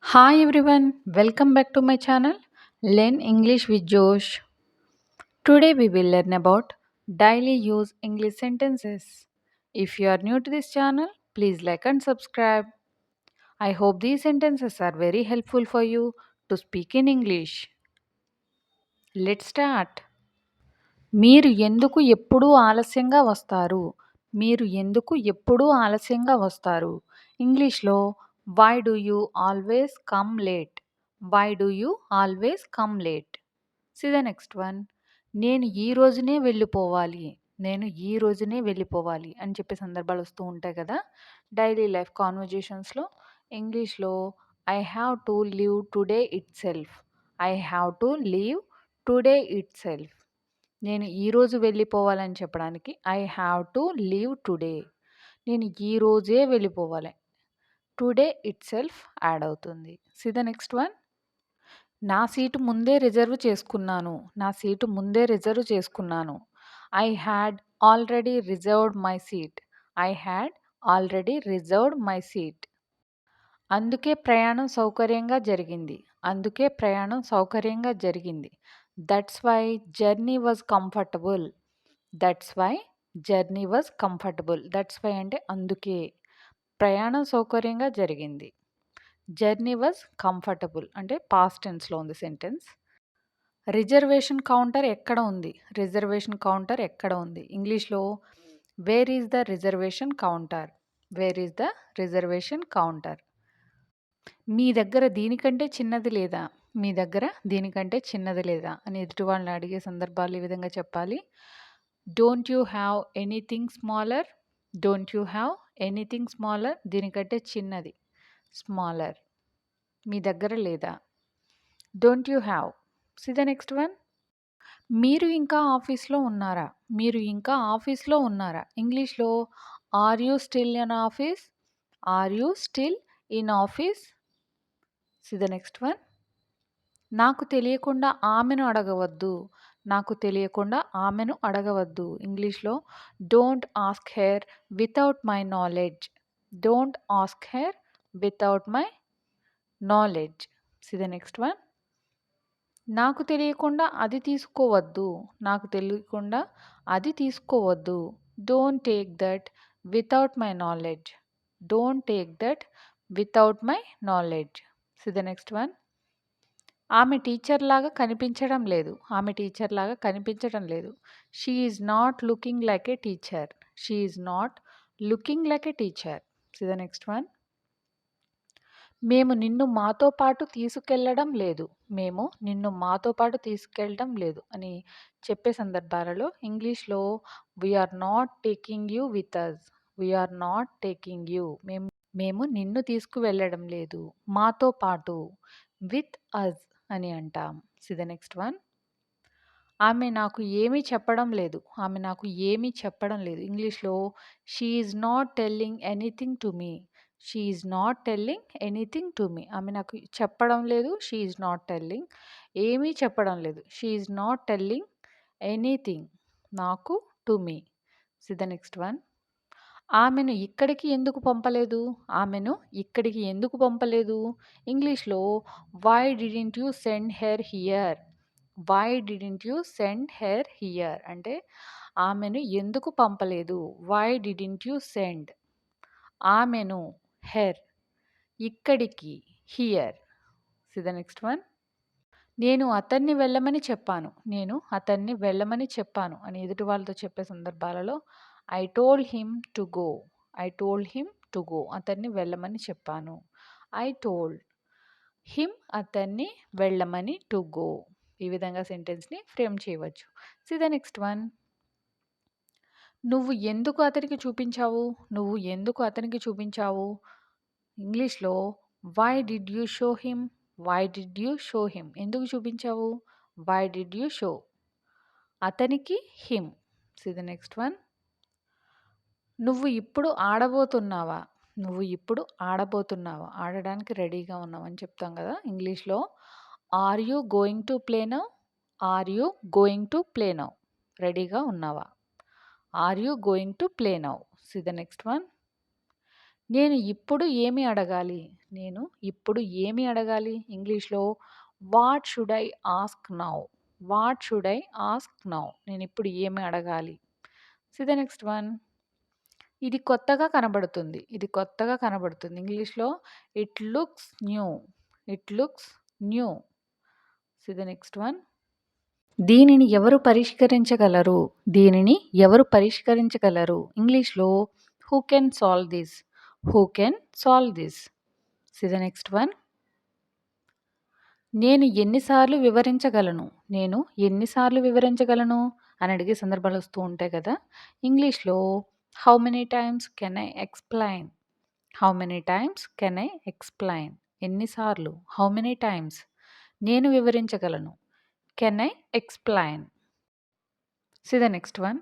Hi everyone, welcome back to my channel Learn English with Josh. Today we will learn about daily use English sentences. If you are new to this channel, please like and subscribe. I hope these sentences are very helpful for you to speak in English. Let's start. మీరు ఎందుకు ఎప్పుడూ ఆలస్యంగా వస్తారు? మీరు ఎందుకు ఎప్పుడూ ఆలస్యంగా వస్తారు? ఇంగ్లీష్‌లో why do you always come late? Why do you always come late? See the next one. నేను ఈ రోజునే వెళ్ళిపోవాలి. నేను ఈ రోజునే వెళ్ళిపోవాలి అని చెప్పే సందర్భాలు వస్తూ ఉంటాయి కదా! డైలీ లైఫ్ కాన్వర్జేషన్స్‌లో ఇంగ్లీష్‌లో I have to leave today itself. I have to leave today itself. నేను ఈరోజు వెళ్ళిపోవాలని చెప్పడానికి I have to leave today. నేను ఈ రోజే వెళ్ళిపోవాలి. టుడే ఇట్‌సెల్ఫ్ యాడ్ అవుతుంది. See the next one. నా సీటు ముందే రిజర్వ్ చేసుకున్నాను. నా సీటు ముందే రిజర్వ్ చేసుకున్నాను. I had already reserved my seat. I had already reserved my seat. అందుకే ప్రయాణం సౌకర్యంగా జరిగింది. అందుకే ప్రయాణం సౌకర్యంగా జరిగింది. That's why journey was comfortable. That's why journey was comfortable. That's why అంటే అందుకే. ప్రయాణం సౌకర్యంగా జరిగింది. జర్నీ వాజ్ కంఫర్టబుల్ అంటే పాస్ట్ టెన్స్‌లో ఉంది సెంటెన్స్. రిజర్వేషన్ కౌంటర్ ఎక్కడ ఉంది? రిజర్వేషన్ కౌంటర్ ఎక్కడ ఉంది? ఇంగ్లీష్‌లో where is the reservation counter? Where is the reservation counter? మీ దగ్గర దీనికంటే చిన్నది లేదా? మీ దగ్గర దీనికంటే చిన్నది లేదా? అని ఎదుటి వాళ్ళని అడిగే సందర్భాలు ఈ విధంగా చెప్పాలి. Don't you have anything smaller? Don't you have anything smaller? దీనికంటే చిన్నది. స్మాలర్. మీ దగ్గర లేదా? Don't you have. See the next one. మీరు ఇంకా ఆఫీస్‌లో ఉన్నారా? మీరు ఇంకా ఆఫీస్‌లో ఉన్నారా? ఇంగ్లీష్‌లో are you still in office? Are you still in office? See the next one. నాకు తెలియకుండా ఆమెను అడగవద్దు. నాకు తెలియకుండా ఆమెను అడగవద్దు. ఇంగ్లీష్‌లో don't ask her without my knowledge. Don't ask her without my knowledge. See the next one. నాకు తెలియకుండా అది తీసుకోవద్దు. నాకు తెలియకుండా అది తీసుకోవద్దు. Don't take that without my knowledge. Don't take that without my knowledge. See the next one. ఆమె టీచర్‌లాగా కనిపించడం లేదు. ఆమె టీచర్‌లాగా కనిపించడం లేదు. She is not looking like a teacher. She is not looking like a teacher. See the next one. మేము నిన్ను మాతో పాటు తీసుకెళ్లడం లేదు. మేము నిన్ను మాతో పాటు తీసుకెళ్ళడం లేదు అని చెప్పే సందర్భాలలో ఇంగ్లీష్‌లో we are not taking you with us. We are not taking you. మేము నిన్ను తీసుకువెళ్ళడం లేదు. మాతో పాటు విత్ అస్ అని అంటాం. See the next one. ఆమె నాకు ఏమీ చెప్పడం లేదు. ఆమె నాకు ఏమీ చెప్పడం లేదు. ఇంగ్లీష్‌లో she is not telling anything to me. She is not telling anything to me. ఆమె నాకు చెప్పడం లేదు. She is not telling. ఏమీ చెప్పడం లేదు. She is not telling anything నాకు to me. See the next one. ఆమెను ఇక్కడికి ఎందుకు పంపలేదు? ఆమెను ఇక్కడికి ఎందుకు పంపలేదు? ఇంగ్లీష్‌లో why didn't you send her here? Why didn't you send her here? అంటే ఆమెను ఎందుకు పంపలేదు? వై డిడ్‌న్ట్ యూ సెండ్ ఆమెను హెర్ ఇక్కడికి here. See the next one. నేను అతన్ని వెళ్ళమని చెప్పాను. నేను అతన్ని వెళ్ళమని చెప్పాను అని ఎదుటి వాళ్ళతో చెప్పే సందర్భాలలో I told him to go. I told him to go. అతన్ని వెళ్ళమని చెప్పాను. ఐ టోల్డ్ హిమ్ అతన్ని వెళ్ళమని టు గో. ఈ విధంగా సెంటెన్స్‌ని ఫ్రేమ్ చేయవచ్చు. See the next one. నువ్వు ఎందుకు అతనికి చూపించావు? నువ్వు ఎందుకు అతనికి చూపించావు? ఇంగ్లీష్‌లో why did you show him? Why did you show him? ఎందుకు చూపించావు? Why did you show? అతనికి him. See the next one. నువ్వు ఇప్పుడు ఆడబోతున్నావా? నువ్వు ఇప్పుడు ఆడబోతున్నావా? ఆడడానికి రెడీగా ఉన్నావు అని చెప్తాం కదా! ఇంగ్లీష్‌లో are you going to play now? Are you going to play now? రెడీగా ఉన్నావా? Are you going to play now? See the next one. నేను ఇప్పుడు ఏమి అడగాలి? నేను ఇప్పుడు ఏమి అడగాలి? ఇంగ్లీష్‌లో what should I ask now? What should I ask now? నేనిప్పుడు ఏమి అడగాలి? See the next one. ఇది కొత్తగా కనబడుతుంది. ఇది కొత్తగా కనబడుతుంది. ఇంగ్లీష్‌లో it looks new. It looks new. See the next one. దీనిని ఎవరు పరిష్కరించగలరు? దీనిని ఎవరు పరిష్కరించగలరు? ఇంగ్లీష్‌లో who can solve this? Who can solve this? See the next one. నేను ఎన్ని సార్లు వివరించగలను? నేను ఎన్ని సార్లు వివరించగలను? అని అడిగే సందర్భాలు వస్తూ ఉంటాయి కదా! ఇంగ్లీష్‌లో how many times can I explain? How many times can I explain? ఎన్ని సార్లు? How many times? నేను వివరించగలను. Can I explain? See the next one.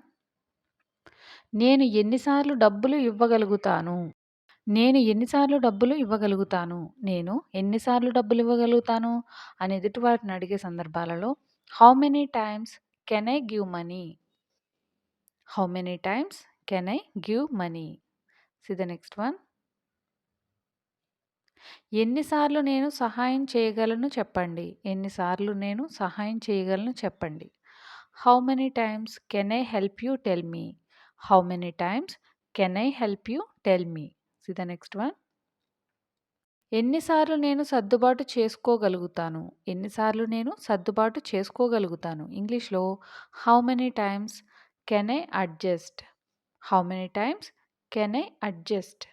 నేను ఎన్ని సార్లు డబ్బులు ఇవ్వగలుగుతాను? నేను ఎన్ని సార్లు డబ్బులు ఇవ్వగలుగుతాను? నేను ఎన్ని సార్లు డబ్బులు ఇవ్వగలుగుతాను? అని ఎదుటి వారిని అడిగే సందర్భాలలో how many times can I give money? How many times can I give money? See the next one. ఎన్నిసార్లు నేను సహాయం చేయగలను చెప్పండి? ఎన్నిసార్లు నేను సహాయం చేయగలను చెప్పండి? How many times can I help you tell me? How many times can I help you tell me? See the next one. ఎన్నిసార్లు నేను సర్దుబాటు చేసుకోగలుగుతాను? ఎన్నిసార్లు నేను సర్దుబాటు చేసుకోగలుగుతాను? ఇంగ్లీష్‌లో how many times can I adjust? How many times can I adjust?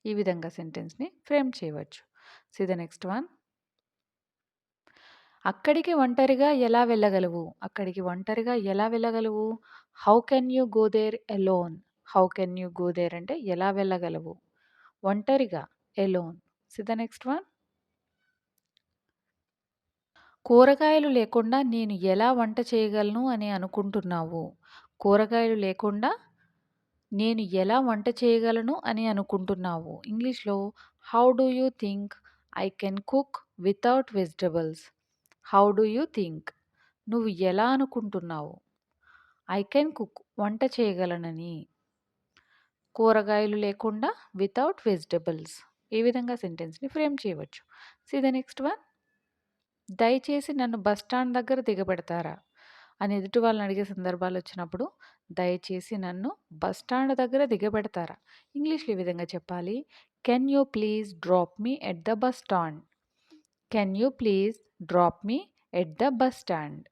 ఈ విధంగా సెంటెన్స్‌ని ఫ్రేమ్ చేయవచ్చు. See the next one. అక్కడికి ఒంటరిగా ఎలా వెళ్ళగలవు? అక్కడికి ఒంటరిగా ఎలా వెళ్ళగలవు? How can you go there alone? How can you go there అంటే ఎలా వెళ్ళగలవు? ఒంటరిగా alone. See the next one. కూరగాయలు లేకుండా నేను ఎలా వంట చేయగలను అని అనుకుంటున్నావు? కూరగాయలు లేకుండా నేను ఎలా వంట చేయగలను అని అనుకుంటున్నావు? ఇంగ్లీష్‌లో how do you think I can cook without vegetables? How do you think? నువ్వు ఎలా అనుకుంటున్నావు? ఐ కెన్ కుక్ వంట చేయగలనని. కూరగాయలు లేకుండా వితౌట్ వెజిటబుల్స్. ఈ విధంగా సెంటెన్స్‌ని ఫ్రేమ్ చేయవచ్చు. See the next one. దయచేసి నన్ను బస్ స్టాండ్ దగ్గర దిగబెడతారా? అని ఎదుటి వాళ్ళని అడిగే సందర్భాలు వచ్చినప్పుడు దయచేసి నన్ను బస్ స్టాండ్ దగ్గర దిగబెడతారా? ఇంగ్లీష్‌లో ఈ విధంగా చెప్పాలి. Can you please drop me at the bus stand? Can you please drop me at the bus stand?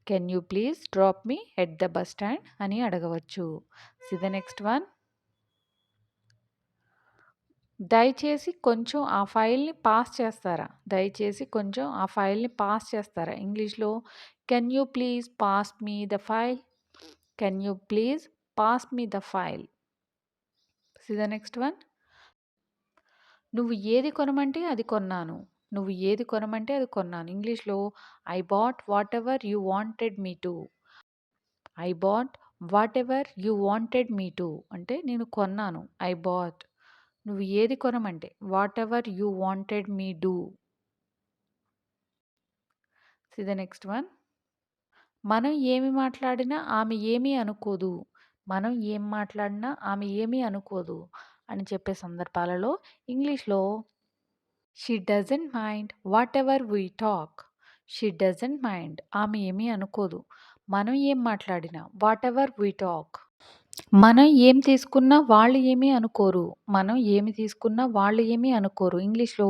Can you please drop me at the bus stand అని అడగవచ్చు. See the next one. దయచేసి కొంచెం ఆ ఫైల్‌ని pass చేస్తారా? దయచేసి కొంచెం ఆ ఫైల్‌ని పాస్ చేస్తారా? ఇంగ్లీష్‌లో can you please pass me the file? Can you please pass me the file? See the next one. నువ్వు ఏది కొనమంటే అది కొన్నాను. నువ్వు ఏది కొనమంటే అది కొన్నాను. ఇంగ్లీష్‌లో I bought whatever you wanted me to. I bought whatever you wanted me to అంటే నేను కొన్నాను. I bought. నువ్వు ఏది కొనమంటే whatever you wanted me to. See the next one. మనం ఏమి మాట్లాడినా ఆమె ఏమీ అనుకోదు. మనం ఏం మాట్లాడినా ఆమె ఏమీ అనుకోదు అని చెప్పే సందర్భాలలో ఇంగ్లీష్‌లో she doesn't mind whatever we talk. She doesn't mind ఆమె ఏమీ అనుకోదు. మనం ఏం మాట్లాడినా వాటెవర్ వి టాక్. మనం ఏం తీసుకున్నా వాళ్ళు ఏమీ అనుకోరు. మనం ఏమి తీసుకున్నా వాళ్ళు ఏమీ అనుకోరు. ఇంగ్లీష్‌లో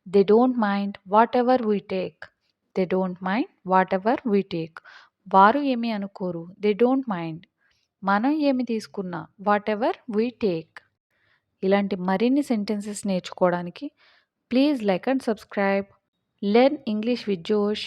they don't mind whatever we take. They don't mind whatever we take. వారు ఏమీ అనుకోరు. They don't mind. మనం ఏమి తీసుకున్నా వాటెవర్ వి టేక్. ఇలాంటి మరిన్ని సెంటెన్సెస్ నేర్చుకోవడానికి please like and subscribe. Learn English with జోష్.